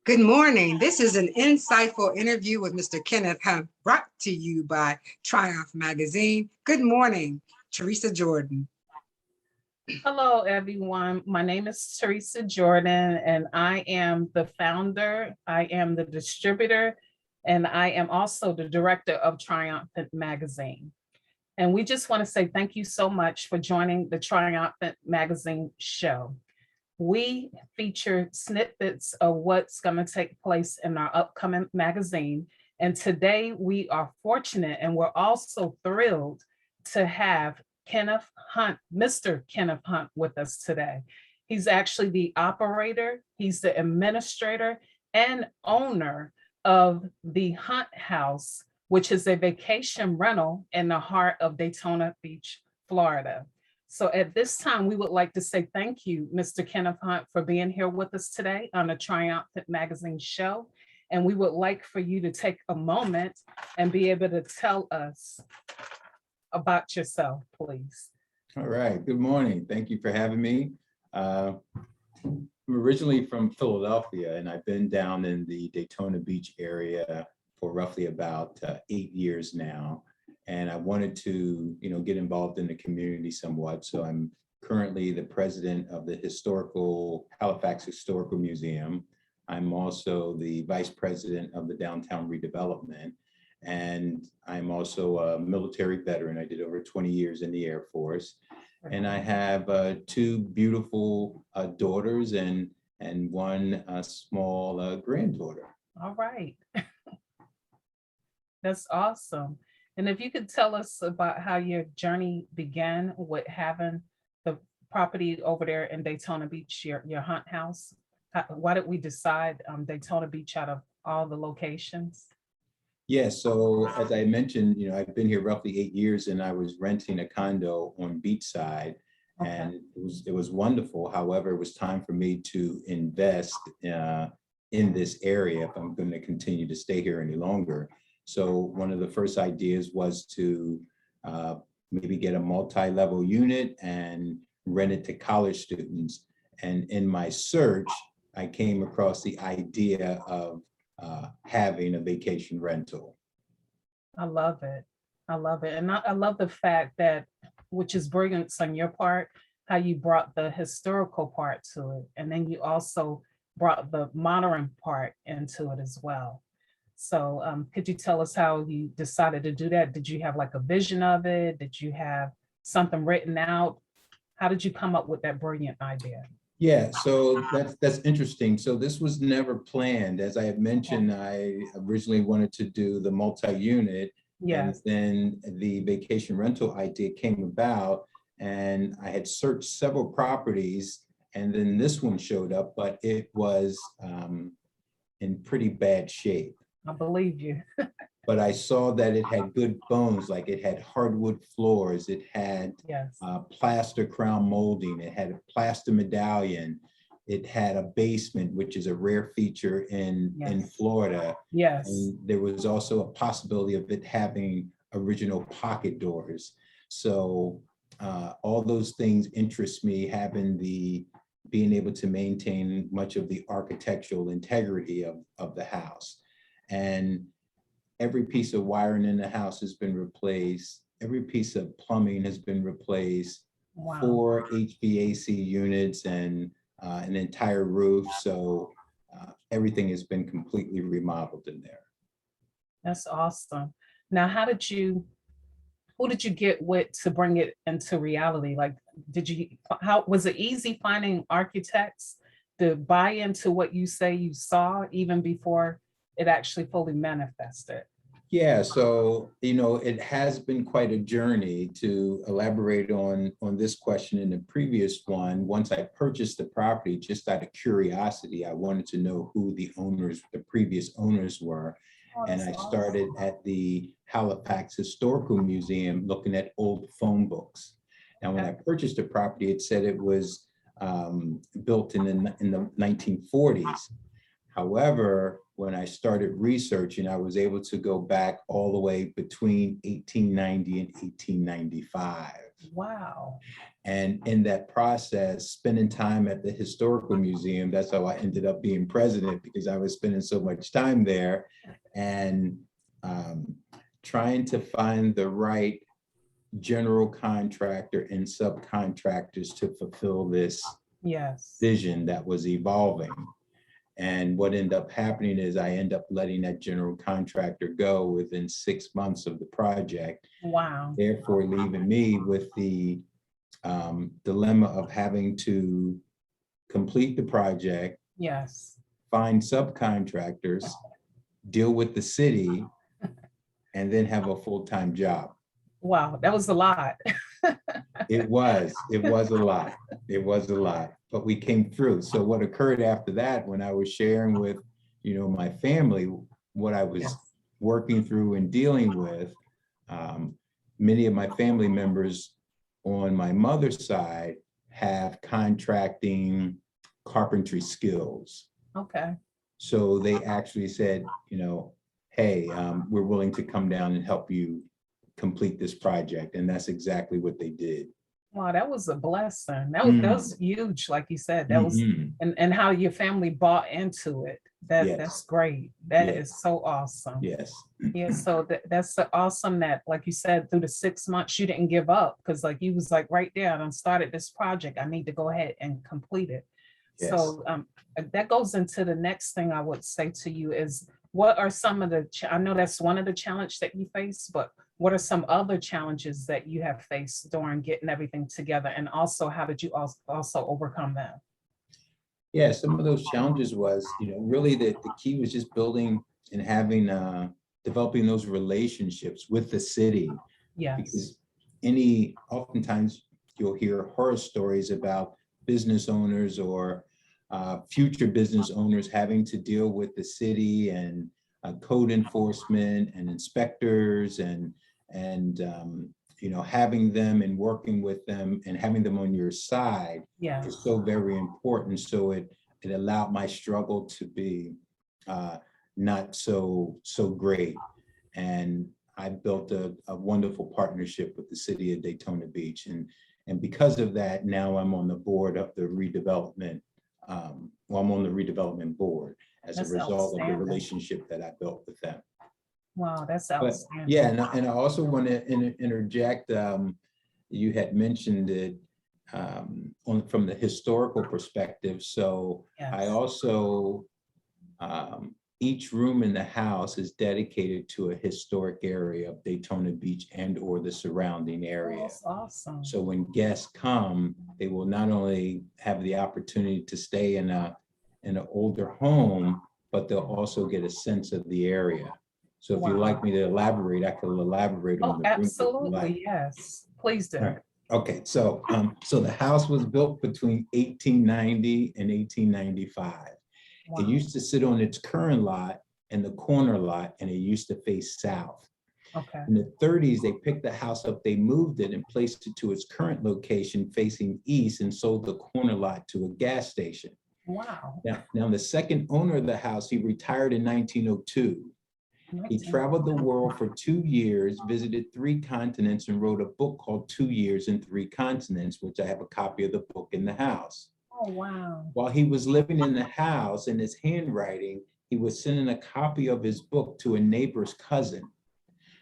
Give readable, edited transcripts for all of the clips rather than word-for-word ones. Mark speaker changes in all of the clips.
Speaker 1: Good morning. This is an insightful interview with Mr. Kenneth Hunt, brought to you by Triumphant Magazine. Good morning, Teresa Jordan.
Speaker 2: Hello, everyone. My name is Teresa Jordan, and I am the founder, I am the distributor, and I am also the director of Triumphant Magazine. And we just want to say thank you so much for joining the Triumphant Magazine show. We feature snippets of what's going to take place in our upcoming magazine. And today we are fortunate and we're also thrilled to have Kenneth Hunt, Mr. Kenneth Hunt with us today. He's actually the operator, he's the administrator and owner of the Hunt House, which is a vacation rental in the heart of Daytona Beach, Florida. So at this time, we would like to say thank you, Mr. Kenneth Hunt, for being here with us today on the Triumphant Magazine show. And we would like for you to take a moment and be able to tell us about yourself, please.
Speaker 3: All right, good morning. Thank you for having me. I'm originally from Philadelphia, and I've been down in the Daytona Beach area for roughly about 8 years now. And I wanted to, get involved in the community somewhat. So I'm currently the president of the Halifax Historical Museum. I'm also the vice president of the Downtown Redevelopment. And I'm also a military veteran. I did over 20 years in the Air Force. And I have two beautiful daughters and one small granddaughter.
Speaker 2: All right. That's awesome. And if you could tell us about how your journey began with having the property over there in Daytona Beach, your Hunt House. Why did we decide Daytona Beach out of all the locations?
Speaker 3: Yeah, so as I mentioned, I've been here roughly 8 years, and I was renting a condo on Beachside, okay. And it was wonderful. However, it was time for me to invest in this area if I'm going to continue to stay here any longer. So one of the first ideas was to maybe get a multi-level unit and rent it to college students. And in my search, I came across the idea of having a vacation rental.
Speaker 2: I love it. I love it. And I love the fact that, which is brilliant on your part, how you brought the historical part to it. And then you also brought the modern part into it as well. So could you tell us how you decided to do that? Did you have like a vision of it? Did you have something written out? How did you come up with that brilliant idea?
Speaker 3: Yeah, so that's interesting. So this was never planned. As I had mentioned, I originally wanted to do the multi-unit. Yes. And then the vacation rental idea came about, and I had searched several properties, and then this one showed up, but it was in pretty bad shape.
Speaker 2: I believe you.
Speaker 3: But I saw that it had good bones, like it had hardwood floors, it had
Speaker 2: yes.
Speaker 3: Plaster crown molding, it had a plaster medallion, it had a basement, which is a rare feature in Florida.
Speaker 2: Yes.
Speaker 3: And there was also a possibility of it having original pocket doors. So all those things interest me, being able to maintain much of the architectural integrity of the house. And every piece of wiring in the house has been replaced. Every piece of plumbing has been replaced. Wow. 4 HVAC units and an entire roof. So everything has been completely remodeled in there.
Speaker 2: That's awesome. Now, who did you get with to bring it into reality? Like, how was it easy finding architects to buy into what you say you saw even before it actually fully manifested?
Speaker 3: Yeah, so, it has been quite a journey. To elaborate on this question in the previous one. Once I purchased the property, just out of curiosity, I wanted to know who the previous owners were. Oh, and I started at the Halifax Historical Museum looking at old phone books. Now, when I purchased the property, it said it was built in the 1940s. However, when I started researching, I was able to go back all the way between 1890 and 1895.
Speaker 2: Wow.
Speaker 3: And in that process, spending time at the historical museum, that's how I ended up being president, because I was spending so much time there and trying to find the right general contractor and subcontractors to fulfill this
Speaker 2: Yes.
Speaker 3: vision that was evolving. And what ended up happening is I end up letting that general contractor go within 6 months of the project,
Speaker 2: Wow.
Speaker 3: therefore leaving me with the dilemma of having to complete the project,
Speaker 2: Yes.
Speaker 3: find subcontractors, deal with the city, and then have a full-time job.
Speaker 2: Wow. That was a lot.
Speaker 3: It was a lot. It was a lot, but we came through. So what occurred after that, when I was sharing with, my family, what I was
Speaker 2: Yes.
Speaker 3: working through and dealing with, many of my family members on my mother's side have contracting carpentry skills.
Speaker 2: Okay.
Speaker 3: So they actually said, hey, we're willing to come down and help you complete this project. And that's exactly what they did.
Speaker 2: Wow, that was a blessing. That was huge, like you said. That was and how your family bought into it.
Speaker 3: Yes.
Speaker 2: That's great. That
Speaker 3: Yes.
Speaker 2: is so awesome.
Speaker 3: Yes.
Speaker 2: Yeah, so that's so awesome that, like you said, through the 6 months you didn't give up, because like you was like, right there, I done started this project. I need to go ahead and complete it.
Speaker 3: Yes.
Speaker 2: So that goes into the next thing I would say to you is, what are some of the, I know that's one of the challenges that you face, but what are some other challenges that you have faced during getting everything together? And also, how did you also overcome them?
Speaker 3: Yeah, some of those challenges was, really the key was just building and having, developing those relationships with the city.
Speaker 2: Yes.
Speaker 3: Because oftentimes you'll hear horror stories about business owners or future business owners having to deal with the city and code enforcement and inspectors and having them and working with them and having them on your side
Speaker 2: Yes.
Speaker 3: is so very important. So it allowed my struggle to be not so great. And I built a wonderful partnership with the city of Daytona Beach. And because of that, now I'm on the board of the redevelopment. I'm on the redevelopment board as
Speaker 2: That's
Speaker 3: a result of the
Speaker 2: outstanding. relationship
Speaker 3: that I built with them.
Speaker 2: Wow, that's
Speaker 3: But
Speaker 2: outstanding.
Speaker 3: yeah, and I also want to interject. You had mentioned it from the historical perspective. So
Speaker 2: Yes.
Speaker 3: I also each room in the house is dedicated to a historic area of Daytona Beach and or the surrounding area.
Speaker 2: That's awesome.
Speaker 3: So when guests come, they will not only have the opportunity to stay in an older home, but they'll also get a sense of the area. So if you'd like me to elaborate, I can elaborate on the room.
Speaker 2: Absolutely, yes. Please do.
Speaker 3: All right. Okay, so the house was built between 1890 and 1895.
Speaker 2: Wow.
Speaker 3: It used to sit on its current lot and the corner lot, and it used to face south.
Speaker 2: Okay.
Speaker 3: In the 30s, they picked the house up, they moved it and placed it to its current location facing east and sold the corner lot to a gas station.
Speaker 2: Wow.
Speaker 3: Now the second owner of the house, he retired in 1902. He traveled the world for 2 years, visited 3 continents, and wrote a book called 2 Years in 3 Continents, which I have a copy of the book in the house.
Speaker 2: Oh, wow.
Speaker 3: While he was living in the house, in his handwriting, he was sending a copy of his book to a neighbor's cousin.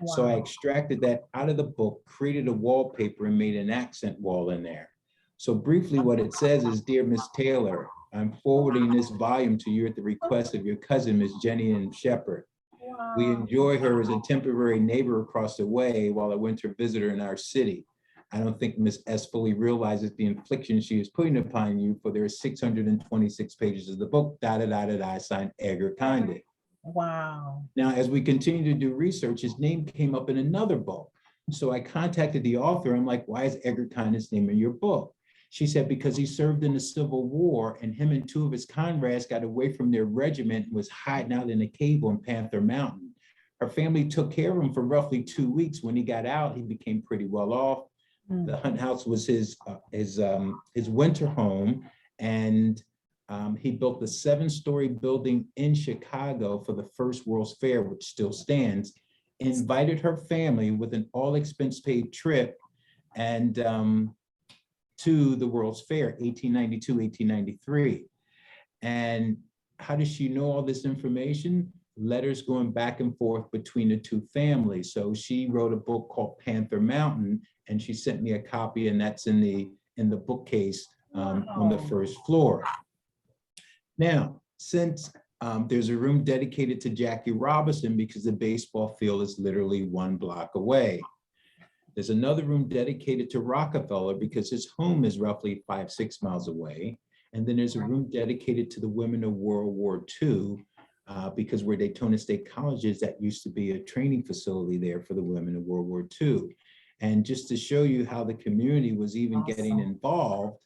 Speaker 2: Wow.
Speaker 3: So I extracted that out of the book, created a wallpaper, and made an accent wall in there. So briefly, what it says is, "Dear Miss Taylor, I'm forwarding this volume to you at the request of your cousin, Miss Jenny Ann Shepherd.
Speaker 2: Wow.
Speaker 3: We enjoy her as a temporary neighbor across the way while a winter visitor in our city. I don't think Miss S fully realizes the infliction she is putting upon you, for there are 626 pages of the book, signed Edgar Condit."
Speaker 2: Wow.
Speaker 3: Now, as we continue to do research, his name came up in another book. So I contacted the author. I'm like, "Why is Edgar Condit's name in your book?" She said, "Because he served in the Civil War, and him and 2 of his comrades got away from their regiment and was hiding out in a cave on Panther Mountain. Her family took care of him for roughly 2 weeks. When he got out, he became pretty well off. The Hunt House was his winter home, and he built a 7-story building in Chicago for the first World's Fair, which still stands, invited her family with an all-expense paid trip, and to the World's Fair, 1892, 1893. And how does she know all this information? Letters going back and forth between the two families. So she wrote a book called Panther Mountain, and she sent me a copy, and that's in the bookcase on the first floor. Now, since there's a room dedicated to Jackie Robinson because the baseball field is literally 1 block away. There's another room dedicated to Rockefeller because his home is roughly 5-6 miles away. And then there's a room dedicated to the women of World War II because where Daytona State College is, that used to be a training facility there for the women of World War II. And just to show you how the community was even getting involved,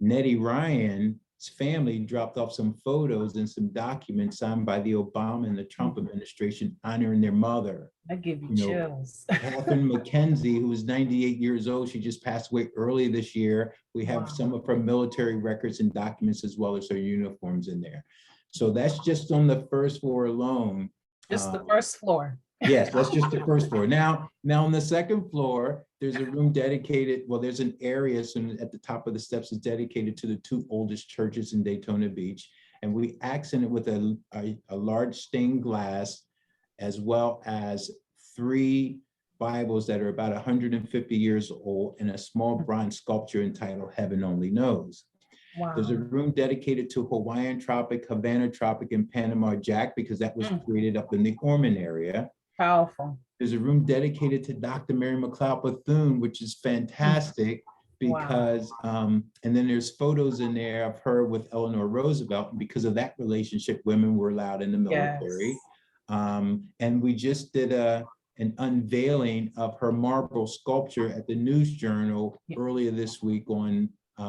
Speaker 3: Nettie Ryan's family dropped off some photos and some documents signed by the Obama and the Trump administration honoring their mother.
Speaker 2: That give you chills.
Speaker 3: Catherine McKenzie, who was 98 years old, she just passed away early this year. We have some of her military records and documents as well as her uniforms in there. So that's just on the first floor alone.
Speaker 2: Just the first floor.
Speaker 3: Yes, that's just the first floor. Now on the second floor, there's a room dedicated, well, there's an area at the top of the steps is dedicated to the 2 oldest churches in Daytona Beach. And we accent it with a large stained glass, as well as 3 Bibles that are about 150 years old and a small bronze sculpture entitled Heaven Only Knows.
Speaker 2: Wow.
Speaker 3: There's a room dedicated to Hawaiian Tropic, Havana Tropic, and Panama Jack because that was created up in the Ormond area.
Speaker 2: Powerful.
Speaker 3: There's a room dedicated to Dr. Mary McLeod Bethune, which is fantastic because, and then there's photos in there of her with Eleanor Roosevelt. And because of that relationship, women were allowed in the military. Yes. And we just did an unveiling of her marble sculpture at the News Journal earlier this week on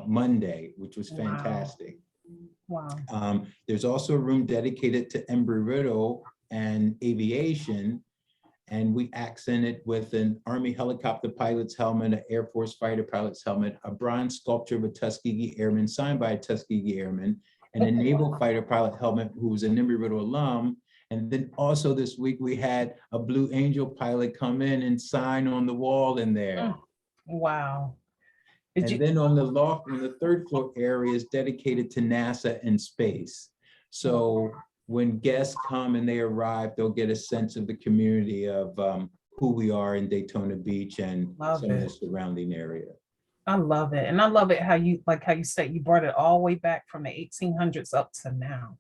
Speaker 3: Monday, which was fantastic.
Speaker 2: Wow.
Speaker 3: There's also a room dedicated to Embry-Riddle and aviation. And we accent it with an Army helicopter pilot's helmet, an Air Force fighter pilot's helmet, a bronze sculpture of a Tuskegee Airman signed by a Tuskegee Airman, and a naval fighter pilot helmet who was an Embry-Riddle alum. And then also this week we had a Blue Angel pilot come in and sign on the wall in there.
Speaker 2: Wow.
Speaker 3: Then on the loft, on the 3rd floor area is dedicated to NASA and space. So when guests come and they arrive, they'll get a sense of the community of who we are in Daytona Beach and some of the surrounding area.
Speaker 2: I love it. And I love it how you said you brought it all the way back from the 1800s up to now.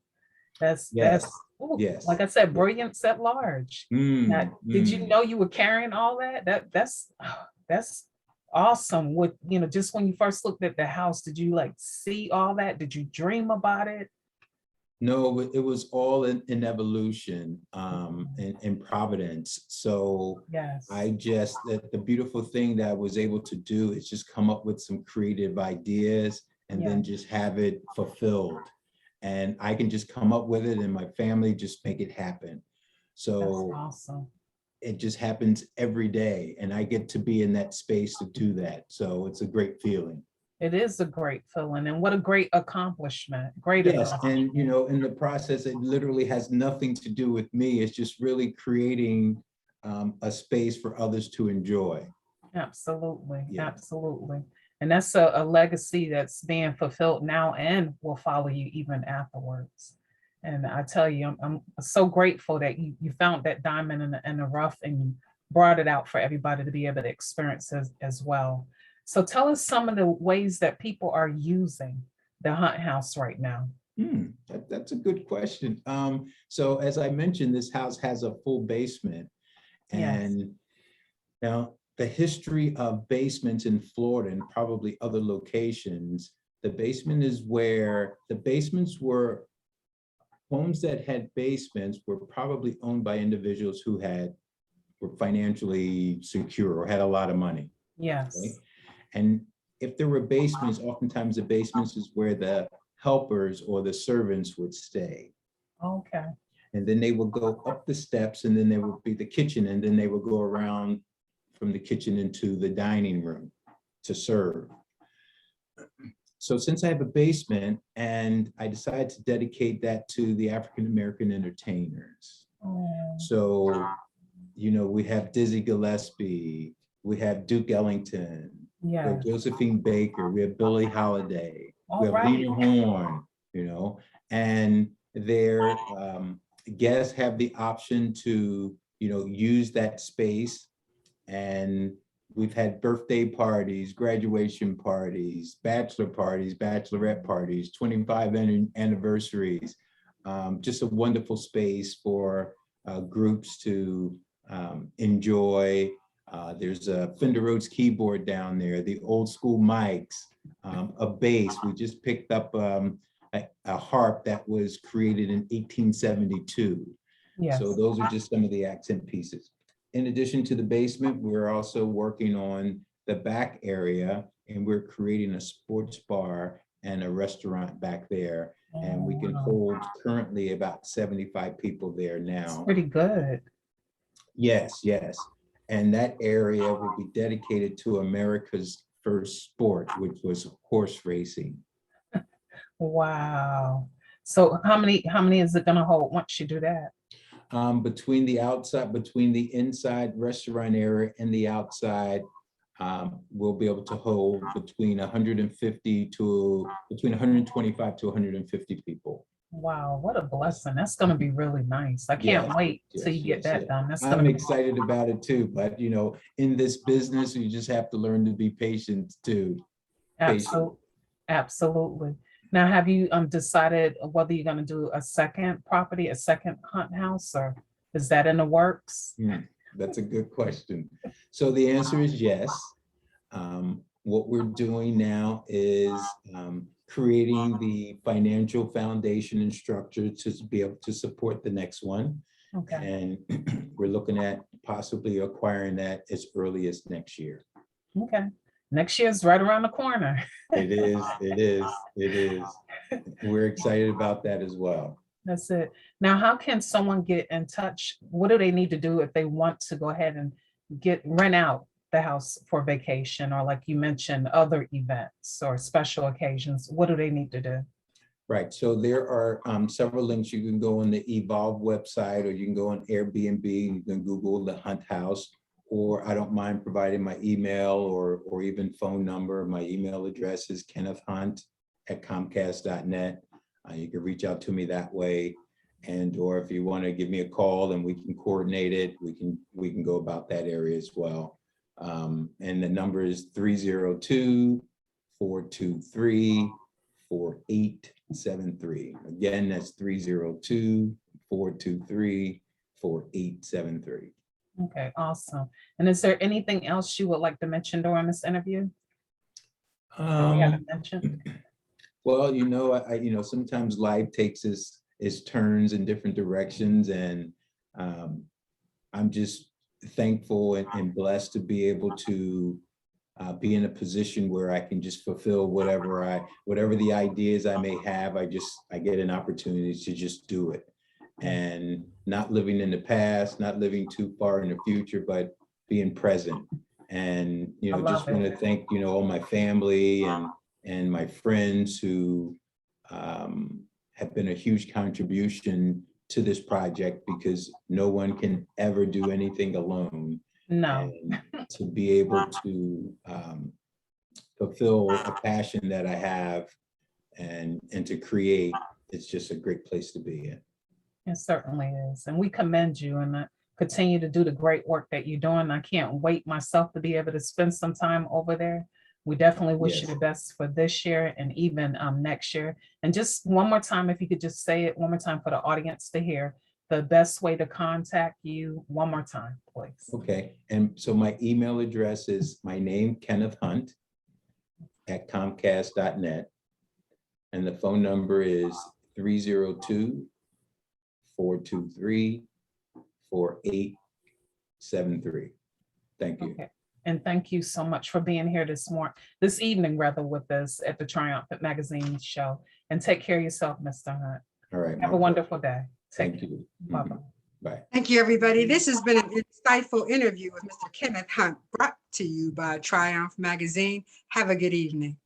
Speaker 2: That's like I said, brilliance at large. Did you know you were carrying all that? That's awesome. With just when you first looked at the house, did you see all that? Did you dream about it?
Speaker 3: No, it was all in evolution in Providence. So
Speaker 2: yes.
Speaker 3: The beautiful thing that I was able to do is just come up with some creative ideas and then just have it fulfilled. And I can just come up with it and my family just make it happen. So
Speaker 2: that's awesome.
Speaker 3: It just happens every day and I get to be in that space to do that. So it's a great feeling.
Speaker 2: It is a great feeling, and what a great accomplishment.
Speaker 3: Yes, and in the process, it literally has nothing to do with me. It's just really creating a space for others to enjoy.
Speaker 2: Absolutely, absolutely. And that's a legacy that's being fulfilled now and will follow you even afterwards. And I tell you, I'm so grateful that you found that diamond in the rough and you brought it out for everybody to be able to experience as well. So tell us some of the ways that people are using the Hunt House right now.
Speaker 3: That's a good question. So as I mentioned, this house has a full basement. And now the history of basements in Florida and probably other locations, the basement is where the basements were homes that had basements were probably owned by individuals who were financially secure or had a lot of money.
Speaker 2: Yes.
Speaker 3: Okay? And if there were basements, oftentimes the basements is where the helpers or the servants would stay.
Speaker 2: Okay.
Speaker 3: And then they would go up the steps and then there would be the kitchen and then they would go around from the kitchen into the dining room to serve. So since I have a basement and I decided to dedicate that to the African-American entertainers. So, we have Dizzy Gillespie, we have Duke Ellington, we
Speaker 2: Yeah.
Speaker 3: have Josephine Baker, we have Billie Holiday,
Speaker 2: All
Speaker 3: we have
Speaker 2: right.
Speaker 3: Lena Horne, you know, and their guests have the option to, you know, use that space. And we've had birthday parties, graduation parties, bachelorette parties, 25 anniversaries. Just a wonderful space for groups to enjoy. There's a Fender Rhodes keyboard down there, the old school mics, a bass. We just picked up a harp that was created in 1872.
Speaker 2: Yes.
Speaker 3: So those are just some of the accent pieces. In addition to the basement, we're also working on the back area, and we're creating a sports bar and a restaurant back there. And we can hold currently about 75 people there now.
Speaker 2: Pretty good.
Speaker 3: Yes, yes. And that area will be dedicated to America's first sport, which was horse racing.
Speaker 2: Wow. So how many is it gonna hold once you do that?
Speaker 3: Between the inside restaurant area and the outside, we'll be able to hold between 125 to 150 people.
Speaker 2: Wow, what a blessing. That's gonna be really nice. I can't
Speaker 3: Yes,
Speaker 2: wait till
Speaker 3: yes,
Speaker 2: you get
Speaker 3: yes,
Speaker 2: that
Speaker 3: yes.
Speaker 2: done. That's
Speaker 3: I'm
Speaker 2: gonna be
Speaker 3: excited about it too, but you know, in this business, you just have to learn to be patient too.
Speaker 2: absolutely. Absolutely. Now, have you decided whether you're gonna do a second property, a second Hunt house, or is that in the works?
Speaker 3: That's a good question. So the answer is yes. What we're doing now is creating the financial foundation and structure to be able to support the next one.
Speaker 2: Okay,
Speaker 3: And we're looking at possibly acquiring that as early as next year.
Speaker 2: okay. Next year's right around the corner.
Speaker 3: It is, it is, it is. We're excited about that as well.
Speaker 2: That's it. Now, how can someone get in touch? What do they need to do if they want to go ahead and rent out the house for vacation, or like you mentioned, other events or special occasions? What do they need to do?
Speaker 3: Right, so there are several links. You can go on the Evolve website, or you can go on Airbnb, you can Google the Hunt House, or I don't mind providing my email or even phone number. My email address is kennethhunt@comcast.net. You can reach out to me that way. And or if you want to give me a call and we can coordinate it, we can go about that area as well. And the number is 302-423-4873. Again, that's 302-423-4873.
Speaker 2: Okay, awesome. And is there anything else you would like to mention during this interview? That we haven't mentioned?
Speaker 3: Well, you know, sometimes life takes its turns in different directions, and I'm just thankful and blessed to be able to be in a position where I can just fulfill whatever the ideas I may have. I get an opportunity to just do it, and not living in the past, not living too far in the future, but being present. And you know, just want to thank all my family and my friends who have been a huge contribution to this project, because no one can ever do anything alone.
Speaker 2: No.
Speaker 3: And to be able to fulfill a passion that I have and to create, it's just a great place to be in.
Speaker 2: It certainly is. And we commend you, and continue to do the great work that you're doing. I can't wait myself to be able to spend some time over there. We definitely wish you the best for this year and even next year. And just one more time, if you could just say it one more time for the audience to hear, the best way to contact you one more time, please.
Speaker 3: Okay, and so my email address is my name, Kenneth Hunt, @comcast.net. And the phone number is 302-423-4873. Thank you.
Speaker 2: Okay. And thank you so much for being here this evening with us at the Triumphant Magazine show. And take care of yourself, Mr. Hunt.
Speaker 3: All right.
Speaker 2: Have a wonderful day.
Speaker 3: Thank you.
Speaker 2: Bye-bye.
Speaker 3: Bye.
Speaker 1: Thank you, everybody. This has been an insightful interview with Mr. Kenneth Hunt, brought to you by Triumph Magazine. Have a good evening.